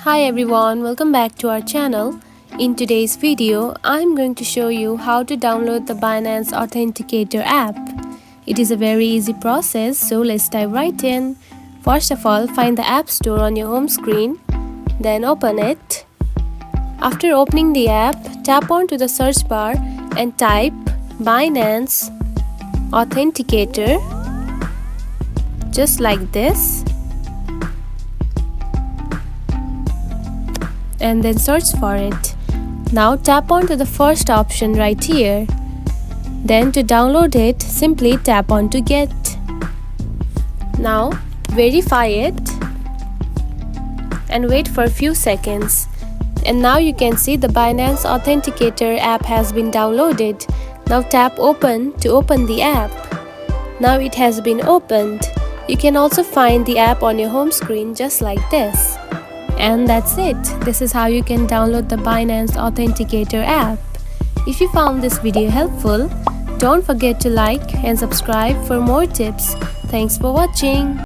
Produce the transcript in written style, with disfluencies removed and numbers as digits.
Hi everyone, welcome back to our channel. In today's video, I'm going to show you how to download the Binance Authenticator app. It is a very easy process, so let's dive right in. First of all, find the App Store on your home screen, then open it. After opening the app, tap onto the search bar and type Binance Authenticator, just like this. And then search for it. Now tap onto the first option right here. Then to download it, simply tap on to get. Now verify it and wait for a few seconds. And now you can see the Binance Authenticator app has been downloaded. Now tap open to open the app. Now it has been opened. You can also find the app on your home screen just like this. And that's it. This is how you can download the Binance Authenticator app. If you found this video helpful, don't forget to like and subscribe for more tips. Thanks for watching.